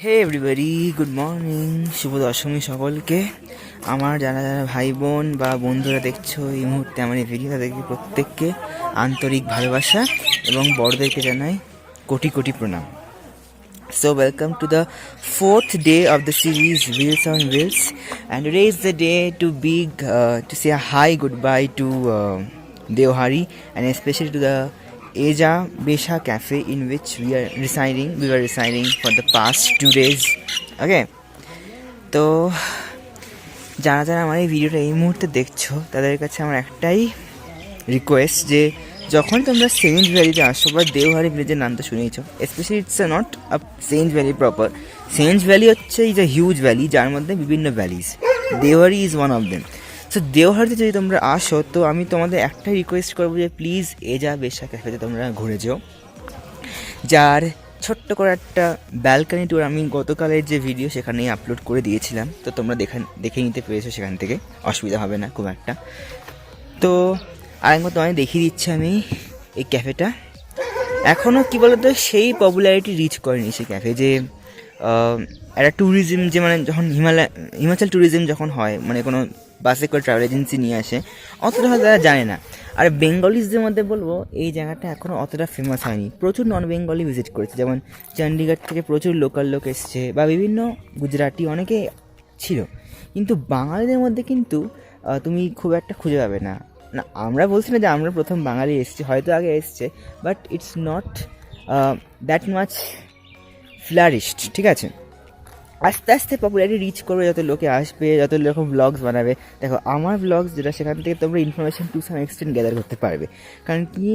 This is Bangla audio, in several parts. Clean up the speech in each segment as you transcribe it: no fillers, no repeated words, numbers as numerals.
হে এভরিবডি, গুড মর্নিং, শুভ দশমী সকলকে। আমার যারা যারা ভাই বোন বা বন্ধুরা দেখছো এই মুহূর্তে আমার এই ভিডিও, তাদেরকে প্রত্যেককে আন্তরিক ভালোবাসা এবং বড়দেরকে জানাই কোটি কোটি প্রণাম। So welcome to the fourth day of the series Wheels on Wheels, and today is the day to say a hi goodbye to Deohari, and especially to the Eja Besha Cafe in which we were residing for the past 2 days. Okay, তো যারা যারা আমার এই ভিডিওটা এই মুহূর্তে দেখছো তাদের কাছে আমার একটাই রিকোয়েস্ট যে যখন তোমরা সেন্ট ভ্যালিতে আসো বা দেওহারি ভিলেজের নামটা শুনেছ, specially it's not a Sainj valley proper. Sainj valley হচ্ছে ইজ আ হিউজ ভ্যালি যার মধ্যে বিভিন্ন valleys, Deohari is one of them. So দেওহারিতে যদি তোমরা আসো তো আমি তোমাদের একটাই রিকোয়েস্ট করবো যে প্লিজ এজা বেশা ক্যাফেতে তোমরা ঘুরে যেও, যার ছোট্ট করে একটা ব্যালকানি ট্যুর আমি গতকালের যে ভিডিও সেখানেই আপলোড করে দিয়েছিলাম। তো তোমরা দেখে নিতে পেরেছো, সেখান থেকে অসুবিধা হবে না খুব একটা। তো আরেকবার তোমায় দেখিয়ে দিচ্ছি আমি এই ক্যাফেটা। এখনও কী বলতো সেই পপুলারিটি রিচ করেনি সেই ক্যাফে, যে একটা ট্যুরিজম, যে মানে যখন হিমাচল ট্যুরিজম যখন হয়, মানে কোনো বাসে করে ট্রাভেল এজেন্সি নিয়ে আসে, অতটা হয়তো তারা জানে না। আর বেঙ্গলিজদের মধ্যে বলবো এই জায়গাটা এখনও অতটা ফেমাস হয়নি। প্রচুর নন বেঙ্গলি ভিজিট করেছে, যেমন চণ্ডীগড় থেকে প্রচুর লোকাল লোক এসছে বা বিভিন্ন গুজরাটি অনেকে ছিল, কিন্তু বাঙালিদের মধ্যে কিন্তু তুমি খুব একটা খুঁজে পাবে না। না, আমরা বলছি না যে আমরা প্রথম বাঙালি এসেছি, হয়তো আগে এসছে, but it's not that much flourished, ঠিক আছে? আস্তে আস্তে পপুলারিটি রিচ করবে, যত লোকে আসবে, যত রকম ব্লগস বানাবে। দেখো আমার ব্লগস যেটা, সেখান থেকে তোমরা information to some extent gather করতে পারবে। কারণ কি,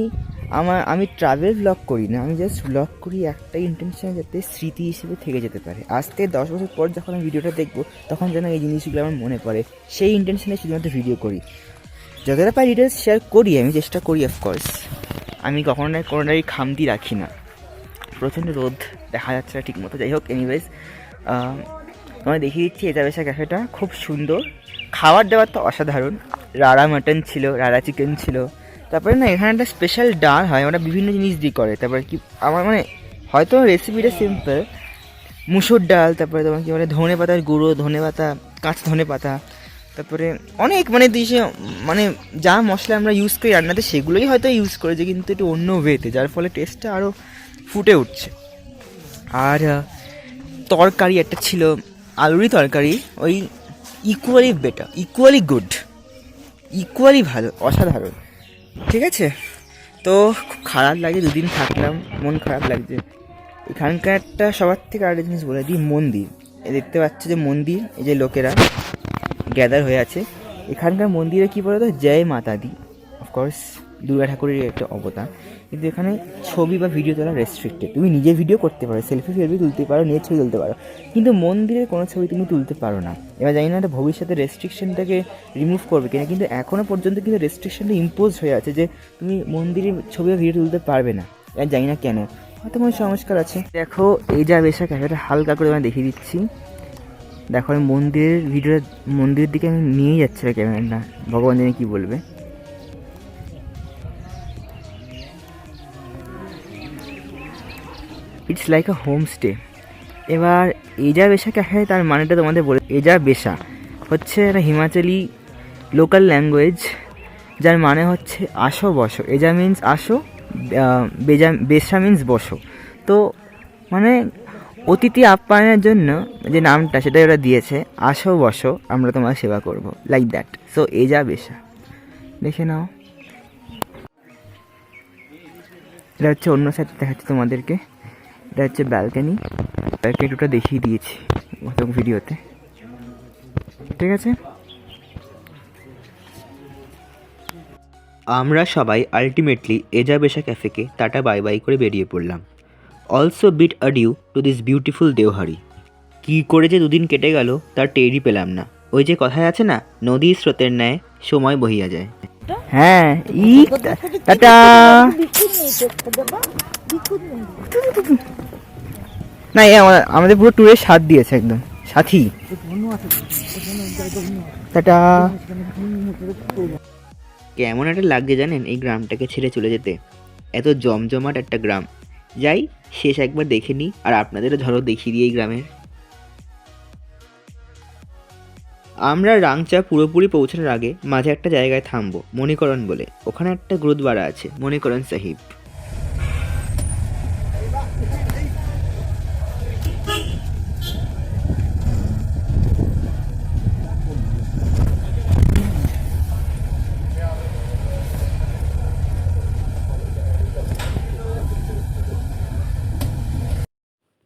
আমি ট্রাভেল ব্লগ করি না, আমি জাস্ট ব্লগ করি একটাই ইন্টেনশন, যাতে স্মৃতি হিসেবে থেকে যেতে পারে। আজ থেকে 10 বছর পর যখন আমি ভিডিওটা দেখবো, তখন যেন এই জিনিসগুলো আমার মনে পড়ে, সেই ইন্টেনশনে শুধুমাত্র ভিডিও করি। যতটা পাই ডিটেলস শেয়ার করি, আমি চেষ্টা করি অফকোর্স। আমি কোনোটাই খামতি রাখি না। প্রচণ্ড রোদ, দেখা যাচ্ছে না ঠিক মতো, যাই হোক। এনিওয়েজ, তোমায় দেখিয়ে দিচ্ছি এজা বেশা ক্যাফেটা, খুব সুন্দর। খাবার দাবার তো অসাধারণ। রাড়া মাটন ছিল, রাড়া চিকেন ছিল, তারপরে না এখানে একটা স্পেশাল ডাল হয়, ওটা বিভিন্ন জিনিস দিয়ে করে। তারপরে কি, আমার মানে হয়তো রেসিপিটা সিম্পল, মুসুর ডাল, তারপরে তোমার কি বলে ধনে পাতার গুঁড়ো, ধনে পাতা, কাঁচা ধনে পাতা, তারপরে অনেক মানে দিশে, মানে যা মশলা আমরা ইউজ করি রান্নাতে সেগুলোই হয়তো ইউজ করেছে, কিন্তু একটু অন্য ওয়েতে, যার ফলে টেস্টটা আরও ফুটে উঠছে। আর তরকারি একটা ছিল, আলুরই তরকারি, ওই equally better, equally good, equally ভালো, অসাধারণ, ঠিক আছে? তো খুব খারাপ লাগে, 2 দিন থাকলাম, মন খারাপ লাগছে। এখানকার একটা সবার থেকে আরেকটা জিনিস বলে দিই, মন্দির। দেখতে পাচ্ছ যে মন্দির, এই যে লোকেরা গ্যাদার হয়ে আছে এখানকার মন্দিরে, কী বলো তো, জয় মাতা দি, অফকোর্স দুর্গা ঠাকুরের একটা অবতার। কিন্তু এখানে ছবি বা ভিডিও তোলা রেস্ট্রিক্টেড। তুমি নিজে ভিডিও করতে পারো, সেলফি তুলতে পারো, নিয়ে ছবি তুলতে পারো, কিন্তু মন্দিরের কোনো ছবি তুমি তুলতে পারো না। এবার জানি না এটা ভবিষ্যতে রেস্ট্রিকশনটাকে রিমুভ করবে কিনা, কিন্তু এখনও পর্যন্ত কিন্তু রেস্ট্রিকশনটা ইম্পোজ হয়ে আছে যে তুমি মন্দিরের ছবি বা ভিডিও তুলতে পারবে না। এবার জানি না কেন, হয়তো কোনো সংস্কার আছে। দেখো এজা বেশা ক্যাফেটা হালকা করে আমি দেখিয়ে দিচ্ছি। দেখো আমি মন্দিরের দিকে আমি নিয়েই যাচ্ছি না ক্যামেরাটা, ভগবান জানি কী বলবে। It's like a homestay. এবার এজা বেশা ক্যাফে, তার মানেটা তোমাদের বলে, এজা বেশা হচ্ছে একটা হিমাচলি লোকাল ল্যাঙ্গুয়েজ, যার মানে হচ্ছে আসো বসো। এজা মিন্স আসো, বেশা মিন্স বসো। তো মানে অতিথি আপ্যায়নের জন্য যে নামটা, সেটাই ওরা দিয়েছে, আসো বসো, আমরা তোমার সেবা করব, লাইক দ্যাট। সো এজা বেশা, দেখে নাও। এটা হচ্ছে অন্য সাইড দেখাচ্ছে তোমাদেরকে, এটা হচ্ছে ব্যালকানিটা দেখিয়ে দিয়েছি গত ভিডিওতে, ঠিক আছে? আমরা সবাই আলটিমেটলি এজা বেশা ক্যাফেকে টাটা বাই বাই করে বেরিয়ে পড়লাম। Also bid adieu to this beautiful Deohari. কী করে যে 2 দিন কেটে গেল তার টেরই পেলাম না। ওই যে কথায় আছে না, নদীর স্রোতের ন্যায় সময় বহিয়া যায়। হ্যাঁ, টাটা। না, আমাদের পুরো ট্যুরের স্বাদ দিয়েছে, একদম সাথী। টাটা। কেমন একটা লাগছে জানেন এই গ্রামটাকে ছেড়ে চলে যেতে? এত জমজমাট একটা গ্রাম। যাই শেষ একবার দেখে নিই, আর আপনাদেরও ঝলক দেখিয়ে দিই এই গ্রামের। আমরা রাংচা পুরোপুরি পৌঁছানোর আগে মাঝে একটা জায়গায় থামবো, মণিকরণ বলে। ওখানে একটা গুরুদ্বারা আছে, মণিকরণ সাহিব।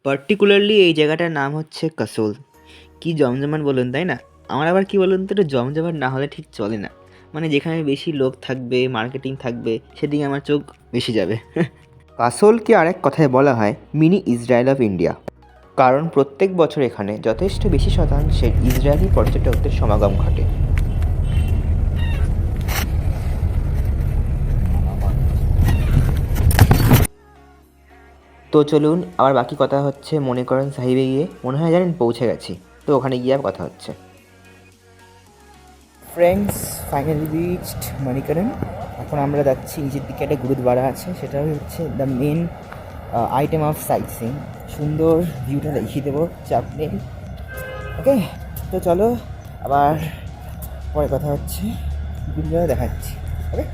পার্টিকুলারলি এই জায়গাটার নাম হচ্ছে কাসোল। কি জমজমাট বলুন, তাই না? আমার আবার কি বলুন তো, একটু জমজমাট না হলে ঠিক চলে না। মানে যেখানে বেশি লোক থাকবে, মার্কেটিং থাকবে, সেদিকে আমার চোখ বেশি যাবে। কাসোলকে আরেক কথায় বলা হয় মিনি ইসরায়েল অফ ইন্ডিয়া, কারণ প্রত্যেক বছর এখানে যথেষ্ট বেশি শতাংশে ইসরায়েলি পর্যটকদের সমাগম ঘটে। তো চলুন আবার বাকি কথা হচ্ছে মণিকরণ সাহিবে গিয়ে। মনে হয় জানেন পৌঁছে গেছি, তো ওখানে গিয়ে কথা হচ্ছে। Friends, finally reached Manikaran. এখন আমরা যাচ্ছি নিচের দিকে, একটা গুরুদ্বারা আছে, সেটা হচ্ছে the main item of sightseeing. সুন্দর ভিউটা দেখিয়ে দেবো, চাপ নেই। ওকে, তো চলো আবার পরে কথা হচ্ছে, গুরুদ্বারা দেখাচ্ছি। ওকে।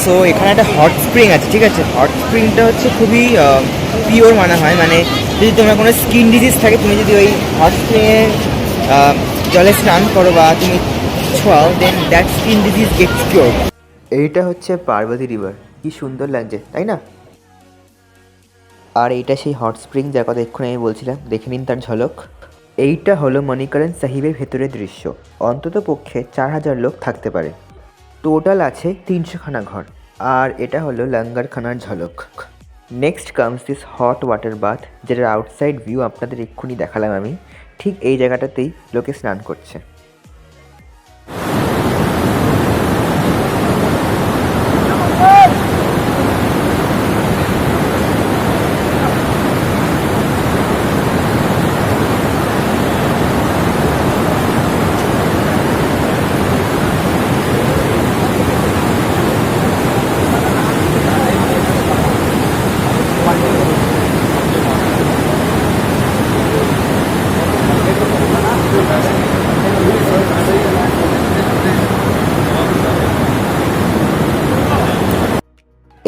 সো এখানে একটা হট স্প্রিং আছে, ঠিক আছে? হট স্প্রিংটা হচ্ছে খুবই পিওর মনে হয়। মানে যদি তোমার কোনো স্কিন ডিজিজ থাকে, তুমি যদি ওই হট স্প্রিংয়ে জলে স্নান করো বা তুমি ছোঁয়াও, then that skin disease gets cure. এইটা হচ্ছে পার্বতী রিভার। কি সুন্দর লাগছে, তাই না? আর এইটা সেই হট স্প্রিং যার কথা এক্ষুনি আমি বলছিলাম, দেখে নিন তার ঝলক। এইটা হলো মণিকরণ সাহিবের ভেতরের দৃশ্য। অন্তত পক্ষে 4000 লোক থাকতে পারে। টোটাল আছে 300খানা ঘর। আর এটা হলো লঙ্গারখানার ঝলক। Next comes this hot water bath, যেটার আউটসাইড ভিউ আপনাদের এক্ষুনি দেখালাম আমি। ঠিক এই জায়গাটাতেই লোকে স্নান করছে।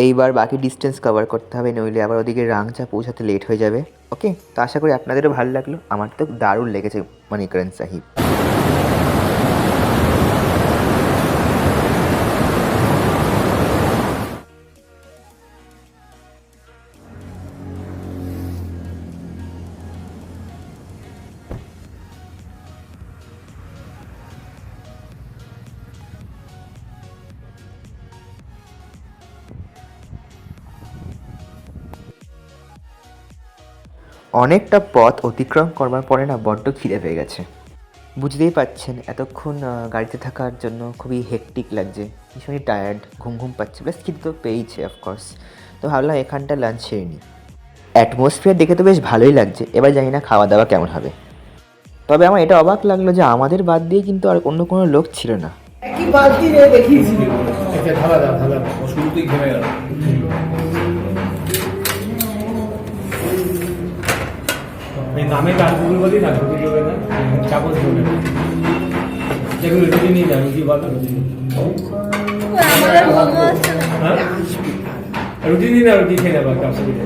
এইবার বাকি ডিস্টেন্স কভার করতে হবে, নইলে আবার ওদিকে রাংচা পৌঁছাতে লেট হয়ে যাবে। ওকে, তো আশা করি আপনাদেরও ভালো লাগলো। আমার তো দারুণ লেগেছে মণিকরণ সাহিব। অনেকটা পথ অতিক্রম করবার পরে না বড্ড খিদে পেয়ে গেছে। বুঝতেই পাচ্ছেন এতক্ষণ গাড়িতে থাকার জন্য খুবই হেকটিক লাগছে, ভীষণই টায়ার্ড, ঘুম ঘুম পাচ্ছে, প্লাস খিদে তো পেয়েছে অফকোর্স। তো ভাবলাম এখানটা লাঞ্চ সেরে নিই। অ্যাটমসফিয়ার দেখে তো বেশ ভালোই লাগছে, এবার জানি না খাওয়া দাওয়া কেমন হবে। তবে আমার এটা অবাক লাগলো যে আমাদের বাদ দিয়ে কিন্তু আর অন্য কোনো লোক ছিল না। একই বাদ দিয়ে দেখিয়েছি। ঢালা দাও, ঢালা দাও, শুরুতেই ঘেমে গেল। দামে কাজগুলো বলি না, রুটি দেবে না, চাপল দেবে না, যেগুলো রুটি নিয়ে যায়, রুটি বলো রুটি রুটি নিয়ে না, রুটি খেয়ে নেবো একটা অসুবিধা।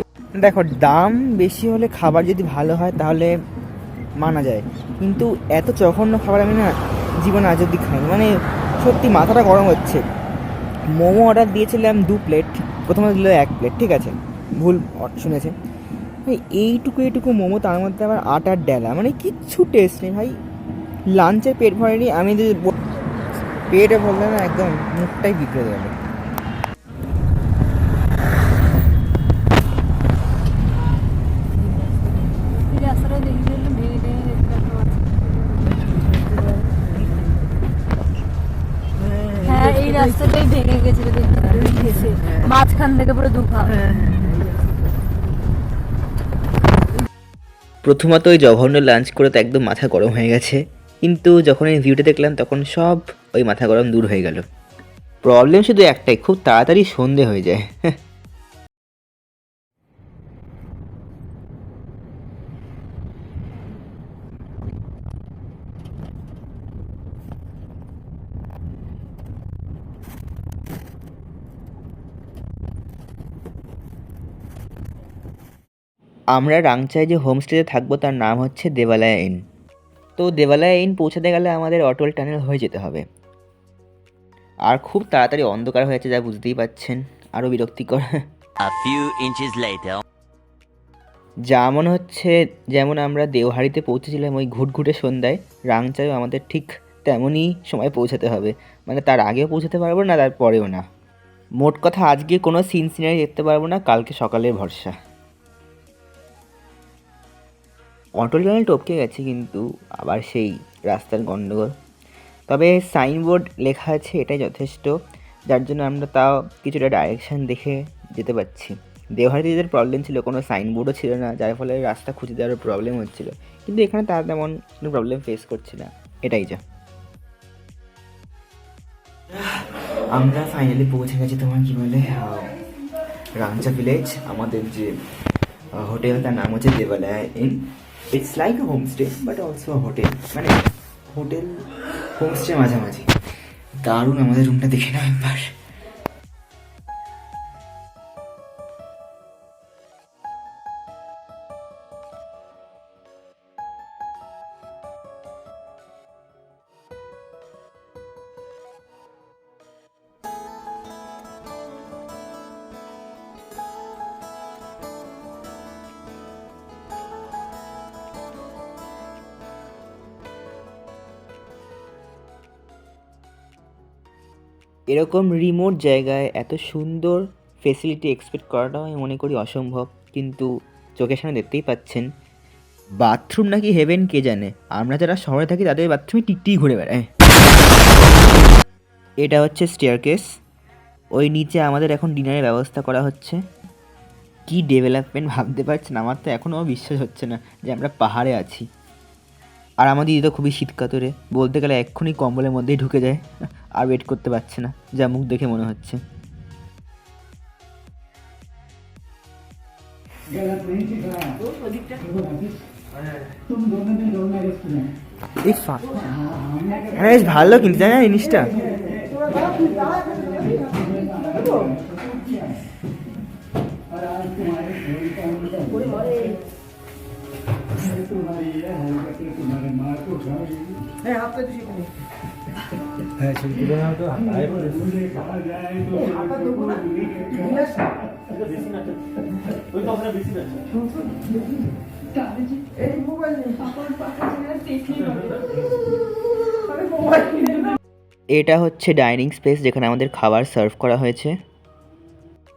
দেখো, দাম বেশি হলে খাবার যদি ভালো হয় তাহলে মানা যায়, কিন্তু এত জঘন্য খাবার আমি না জীবনে আজ অব্দি খাইনি। মানে সত্যি মাথাটা গরম হচ্ছে। মোমো অর্ডার দিয়েছিলাম 2 প্লেট, প্রথমে দিল 1 প্লেট, ঠিক আছে, ভুল শুনেছে। ভাই এইটুকু এইটুকু মোমো, তার মধ্যে আবার আটার ডেলা, মানে কিচ্ছু টেস্ট নেই ভাই। লাঞ্চে পেট ভরেনি, আমি যদি পেটে বললে না একদম মুখটাই বিগড়ে দেবে। হ্যাঁ এই রাস্তাটাই ভেঙে গেছিল, মাঝখান থেকে পুরো দুখান। প্রথমত ওই জঘন্য লাঞ্চ করে তো একদম মাথা গরম হয়ে গেছে, কিন্তু যখন এই ভিউটা দেখলাম তখন সব ওই মাথা গরম দূর হয়ে গেল। প্রবলেম শুধু একটাই, খুব তাড়াতাড়ি সন্ধে হয়ে যায়। আমরা রাংচায় যে হোমস্টেতে থাকবো তার নাম হচ্ছে দেবালয়া ইন। তো দেবালয়া ইন পৌঁছাতে গেলে আমাদের অটল টানেল হয়ে যেতে হবে। আর খুব তাড়াতাড়ি অন্ধকার হয়েছে, যা বুঝতেই পাচ্ছেন, আরও বিরক্তিকর। A few inches later. যা মনে হচ্ছে যেমন আমরা দেওহারিতে পৌঁছেছিলাম ওই ঘুটঘুটে সন্ধ্যায়, রাংচায়ও আমাদের ঠিক তেমনই সময় পৌঁছাতে হবে। মানে তার আগেও পৌঁছাতে পারবো না, তার পরেও না। মোট কথা আজকে কোনো সিন সিনারি দেখতে পারবো না, কালকে সকালের ভরসা। অটল টানেল টপকে গেছে, কিন্তু আবার সেই রাস্তার গণ্ডগোল। তবে সাইনবোর্ড লেখা আছে, এটাই যথেষ্ট, যার জন্য আমরা তাও কিছুটা ডাইরেকশান দেখে যেতে পারছি। দেওহারিতে যেদের প্রবলেম ছিল, কোনো সাইনবোর্ডও ছিল না, যার ফলে রাস্তা খুঁজে দেওয়ার প্রবলেম হচ্ছিল, কিন্তু এখানে তার তেমন কোনো প্রবলেম ফেস করছি না, এটাই যা। আমরা ফাইনালি পৌঁছে গেছি তোমার কি বলে রাংচা ভিলেজ। আমাদের যে হোটেল তার নাম হচ্ছে Devalaya inn. It's like a homestay but also hotel, মানে হোটেল হোমস্টে মাঝামাঝি। দারুণ, আমাদের রুমটা দেখে নাও একবার। এরকম রিমোট জায়গায় এত সুন্দর ফেসিলিটি এক্সপেক্ট করাটাও আমি মনে করি অসম্ভব, কিন্তু চোখের সামনে দেখতেই পাচ্ছেন। বাথরুম নাকি হেভেন কে জানে, আমরা যারা শহরে থাকি তাদের বাথরুমে টিকটিক ঘুরে বেড়ায়। এটা হচ্ছে স্টেয়ারকেস, ওই নিচে আমাদের এখন ডিনারের ব্যবস্থা করা হচ্ছে। কি ডেভেলপমেন্ট ভাবতে পারছেন, আমার তো এখনও বিশ্বাস হচ্ছে না যে আমরা পাহাড়ে আছি। আর আমার দিদি তো খুবই শীতকাতরে, বলতে গেলে এক্ষুনি কম্বলের মধ্যেই ঢুকে যায়, আর ওয়েট করতে পারছে না, যা মুখ দেখে মনে হচ্ছে। হ্যাঁ ভালো, কিন্তু জানি না জিনিসটা। এটা হচ্ছে ডাইনিং স্পেস, যেখানে আমাদের খাবার সার্ভ করা হয়েছে।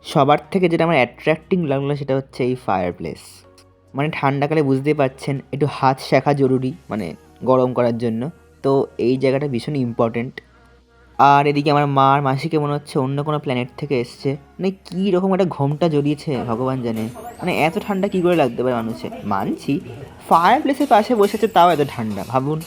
সবার থেকে যেটা আমার অ্যাট্রাক্টিং লাগলো সেটা হচ্ছে এই ফায়ার প্লেস। মানে ঠান্ডাকালে বুঝতেই পারছেন একটু হাত শেখা জরুরি, মানে গরম করার জন্য, তো এই জায়গাটা ভীষণ ইম্পর্ট্যান্ট। আর এদিকে আমার মা আর মাসিকে মনে হচ্ছে অন্য কোনো প্ল্যানেট থেকে এসছে, মানে কী রকম একটা ঘোমটা জড়িয়েছে ভগবান জানে, মানে এত ঠান্ডা কী করে লাগতে পারে মানুষের। মানছি ফায়ার প্লেসের পাশে বসেছে, তাও এত ঠান্ডা, ভাবুন।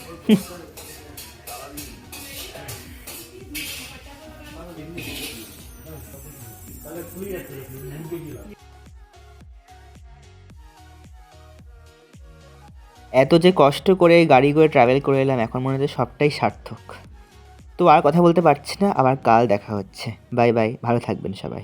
এত যে কষ্ট করে গাড়ি করে ট্রাভেল করে এলাম, এখন মনে হচ্ছে সবটাই সার্থক। তো আর কথা বলতে পারছি না, আবার কাল দেখা হচ্ছে। বাই বাই, ভালো থাকবেন সবাই।